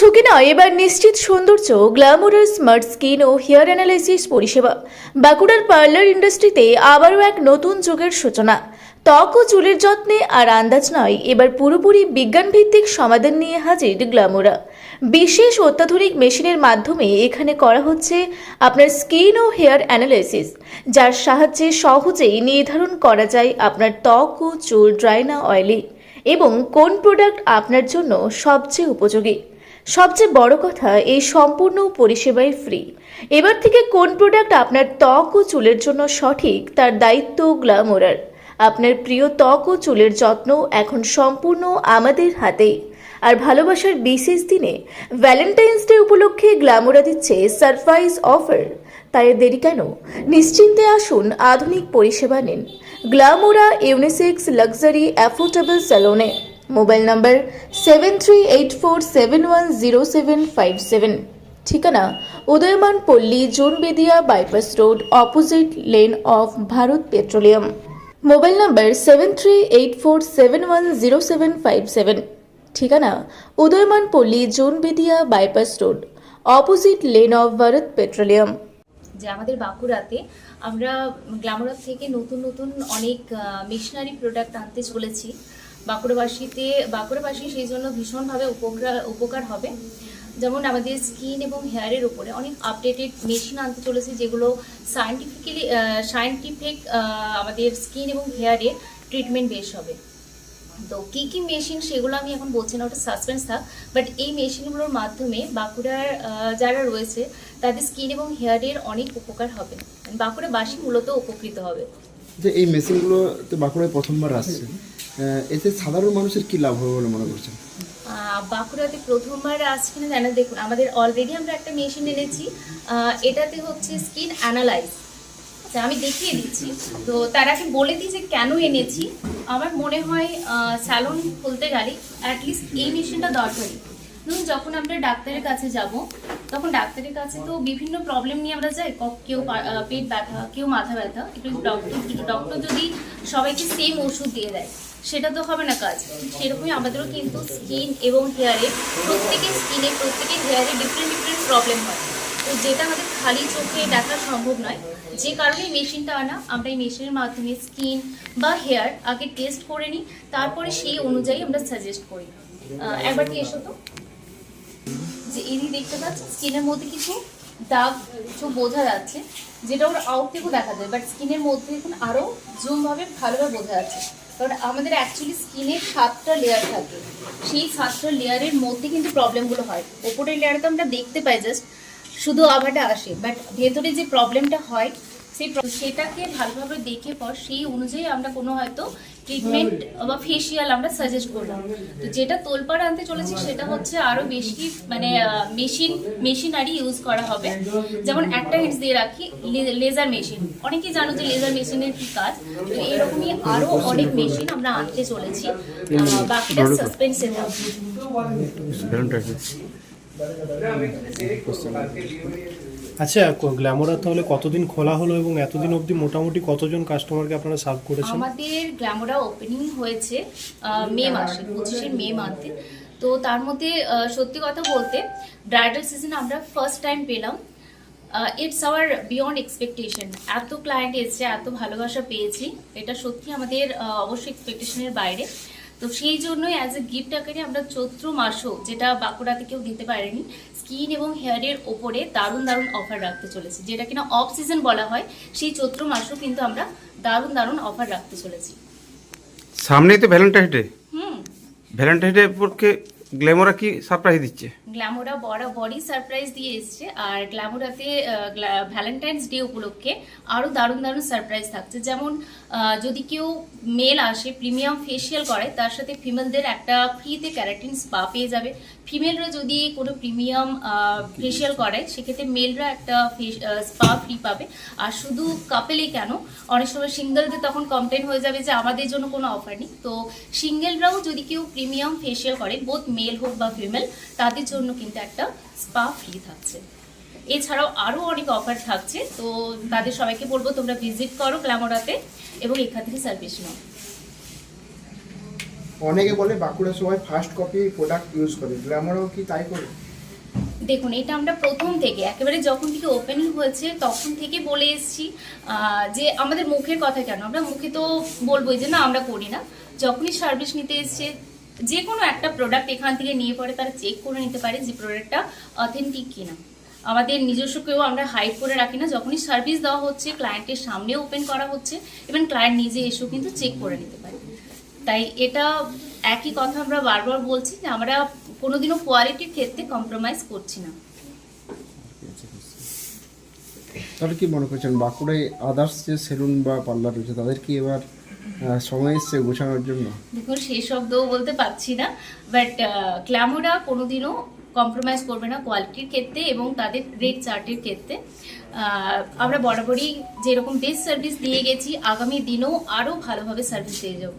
ঝুঁকি নয়, এবার নিশ্চিত সৌন্দর্য, গ্ল্যামারাস স্মার্ট স্কিন ও হেয়ার অ্যানালাইসিস পরিষেবা। বাঁকুড়ার পার্লার ইন্ডাস্ট্রিতে আবারও এক নতুন যুগের সূচনা। ত্বক ও চুলের যত্নে আর আন্দাজ নয়, এবার পুরোপুরি বিজ্ঞানভিত্তিক সমাধান নিয়ে হাজির গ্ল্যামোরা। বিশেষ অত্যাধুনিক মেশিনের মাধ্যমে এখানে করা হচ্ছে আপনার স্কিন ও হেয়ার অ্যানালাইসিস, যার সাহায্যে সহজেই নির্ধারণ করা যায় আপনার ত্বক ও চুল ড্রাই না অয়েলি এবং কোন প্রোডাক্ট আপনার জন্য সবচেয়ে উপযোগী। সবচেয়ে বড় কথা, এই সম্পূর্ণ পরিষেবাই ফ্রি। এবার থেকে কোন প্রোডাক্ট আপনার ত্বক ও চুলের জন্য সঠিক তার দায়িত্ব গ্ল্যামোরার। আপনার প্রিয় ত্বক ও চুলের যত্ন এখন সম্পূর্ণ আমাদের হাতেই। আর ভালোবাসার বিশেষ দিনে ভ্যালেন্টাইন্স ডে উপলক্ষে গ্ল্যামোরা দিচ্ছে সারপ্রাইজ অফার। তাই দেরি কেন? নিশ্চিন্তে আসুন, আধুনিক পরিষেবা নিন গ্ল্যামোরা ইউনিসেক্স লাক্সারি অ্যাফোর্ডেবল স্যালনে। Mobile number 7384710757। ঠিকানা Udayman Palli, Jonbedia bypass road, opposite lane of Bharat Petroleum. Mobile number 7384710757। ঠিকানা Udayman Palli, Jonbedia bypass road, opposite lane of Bharat Petroleum. যে আমাদের বাঁকুড়াতে আমরা গ্ল্যামোরা থেকে নতুন নতুন অনেক মেশিনারি প্রোডাক্ট আনতে চলেছি। বাঁকুড়াবাসী সেই জন্য ভীষণভাবে উপকার হবে। যেমন আমাদের স্কিন এবং হেয়ারের উপরে অনেক আপডেটেড মেশিন আনতে চলেছে, যেগুলো সায়েন্টিফিক আমাদের স্কিন এবং হেয়ারের ট্রিটমেন্ট বেশ হবে। তো কী কী মেশিন সেগুলো আমি এখন বলছি না, ওটা সাসপেন্স থাক। বাট এই মেশিনগুলোর মাধ্যমে বাঁকুড়ার যারা রয়েছে তাদের স্কিন এবং হেয়ারের অনেক উপকার হবে, বাঁকুড়াবাসী মূলত উপকৃত হবে। যে এই মেশিনগুলো তো বাঁকুড়ায় প্রথমবার আসছে, এতে সাধারণ মানুষের কি লাভ হবে বলে মনে করছেন? বাঁকুড়াতে প্রথমবার আসছে কিনা জানা, দেখুন আমাদের অলরেডি আমরা একটা মেশিন এনেছি। এটাতে হচ্ছে স্কিন অ্যানালাইজ। আচ্ছা, আমি দেখিয়ে দিচ্ছি। তো তার আগে বলে দিই যে কেন এনেছি। আমার মনে হয় স্যালন খুলতে গেলে অ্যাটলিস্ট এই মেশিনটা দরকারি। ধরুন যখন আমরা ডাক্তারের কাছে যাব, তখন ডাক্তারের কাছে তো বিভিন্ন প্রবলেম নিয়ে আমরা যাই। কেউ পেট ব্যথা, কেউ মাথা ব্যথা, একটু ডক্টর যদি সবাইকে সেম ওষুধ দিয়ে দেয় সেটা তো হবে না কাজ। সেরকমই আমাদেরও কিন্তু স্কিন এবং হেয়ারে, প্রত্যেকের হেয়ারে ডিফারেন্ট প্রবলেম হয়। তো যেটা আমাদের খালি চোখে দেখা সম্ভব নয়, যে কারণে মেশিনটা আনা। আমরা এই মেশিনের মাধ্যমে স্কিন বা হেয়ার আগে টেস্ট করে নিই, তারপরে সেই অনুযায়ী আমরা সাজেস্ট করি। একবার কি এসো তো, যে এদিকে দেখতে পাচ্ছি স্কিনের মধ্যে কিছু দাগ কিছু বোঝা যাচ্ছে, যেটা ওর আউট থেকেও দেখা যায়, বাট স্কিনের মধ্যে এখন আরও জুমভাবে ভালোভাবে বোঝা যাচ্ছে। কারণ আমাদের অ্যাকচুয়ালি স্কিনের 7টা লেয়ার থাকে, সেই 7টা লেয়ারের মধ্যে কিন্তু প্রবলেমগুলো হয়। ওপরের লেয়ারে তো আমরা দেখতে পাই জাস্ট শুধু আভাটা আসে, বাট ভেতরে যে প্রবলেমটা হয় সেটাকে ভালোভাবে দেখে পর সেই অনুযায়ী আমরা কোনো হয়তো ট্রিটমেন্ট বা ফেসিয়াল আমরা সাজেস্ট করলাম। তো যেটা তোলপাড় আনতে চলেছি সেটা হচ্ছে আরও বেশি মেশিনারি ইউজ করা হবে। যেমন একটা হিন্টস দিয়ে রাখি, লেজার মেশিন। অনেকেই জানো যে লেজার মেশিনের কি কাজ। তো এরকমই আরও অনেক মেশিন আমরা আনতে চলেছি, বাকিটা সাসপেন্সে থাকবে। আচ্ছা, গ্ল্যামোরা তাহলে কতদিন খোলা হলো এবং এতদিন অবধি মোটামুটি কতজন কাস্টমারকে আপনারা সার্ভ করেছেন? আমাদের গ্ল্যামোরা ওপেনিং হয়েছে মে মাসে, 25শে মে মান্থে। তো তার মধ্যে সত্যি কথা বলতে ব্রাইডাল সিজন আমরা ফার্স্ট টাইম পেলাম। It's hour beyond expectation. এত ক্লায়েন্ট এসছে, এত ভালোবাসা পেয়েছি, এটা সত্যি আমাদের অবশ্যই এক্সপেকটেশনের বাইরে। তো সেই জন্যই অ্যাজ এ গিফট আকারে আমরা চৈত্র মাসও, যেটা বাঁকুড়াতে কেউ দিতে পারেনি, স্কিন এবং হেয়ারের ওপরে দারুণ অফার রাখতে চলেছি, যেটা কিনা অফ সিজন বলা হয়। সেই চৈত্র মাসও কিন্তু আমরা দারুণ অফার রাখতে চলেছি। সামনেই তো ভ্যালেন্টাইন ডে। ভ্যালেন্টাইন ডে পক্ষে গ্ল্যামোরা কি সারপ্রাইজ দিচ্ছে? গ্ল্যামোরা বরাবরই সারপ্রাইজ দিয়ে এসছে, আর গ্ল্যামোরাতে ভ্যালেন্টাইন্স ডে উপলক্ষে আরও দারুণ সারপ্রাইজ থাকছে। যেমন যদি কেউ মেল আসে প্রিমিয়াম ফেসিয়াল করে, তার সাথে ফিমেলদের একটা ফ্রিতে ক্যারাটিন স্পা পেয়ে যাবে। ফিমেলরা যদি কোনো প্রিমিয়াম ফেসিয়াল করে, সেক্ষেত্রে মেলরা একটা স্পা ফ্রি পাবে। আর শুধু কাপেলই কেন, অনেক সময় সিঙ্গেলদের তখন কমপ্লেন হয়ে যাবে যে আমাদের জন্য কোনো অফার নেই। তো সিঙ্গেলরাও যদি কেউ প্রিমিয়াম ফেসিয়াল করে, বোথ মেল হোক বা ফিমেল, তাদের জন্য কিন্তু একটা স্পা ফ্রি থাকছে। এছাড়াও আরও অনেক অফার থাকছে। তো তাদের সবাইকে বলবো তোমরা ভিজিট করো গ্ল্যামোরাতে এবং এখান থেকে সার্ভিস নাও। অনেকে বলে বাঁকুড়া সবাই ফার্স্ট কপি প্রোডাক্ট ইউজ করে, গ্ল্যামোরাও কি তাই করে? দেখুন, এটা আমরা প্রথম থেকে একেবারে যখন থেকে ওপেনিং হয়েছে তখন থেকে বলে এসেছি যে আমাদের মুখের কথা কেন, আমরা মুখে তো বলবোই যে না আমরা করি না। যখনই সার্ভিস নিতে এসছে যে কোনো একটা প্রোডাক্ট এখান থেকে নিয়ে পরে তারা চেক করে নিতে পারে যে প্রোডাক্টটা অথেন্টিক কিনা। আমাদের নিজস্ব কেউ আমরা হাইড করে রাখি না, যখনই সার্ভিস দেওয়া হচ্ছে ক্লায়েন্টের সামনে ওপেন করা হচ্ছে এবং ক্লায়েন্ট নিজে এসেও কিন্তু চেক করে নিতে পারে। তাই এটা একই কথা আমরা বারবার বলছি যে আমরা কোনোদিনও কোয়ালিটির ক্ষেত্রে কম্প্রোমাইজ করছি না। তাহলে কি মনে করছেন বাঁকুড়ায় আদার্স যে সেলুন বা পার্লার রয়েছে তাদের কি এবার সময় এসছে গোছানোর জন্য? দেখুন, সেই শব্দও বলতে পারছি না, বাট গ্ল্যামোরা কোনোদিনও কম্প্রোমাইজ করবে না কোয়ালিটির ক্ষেত্রে এবং তাদের রেট চার্টের ক্ষেত্রে। আমরা বরাবরই যেরকম বেস্ট সার্ভিস দিয়ে গেছি, আগামী দিনেও আরও ভালোভাবে সার্ভিস দিয়ে যাবো।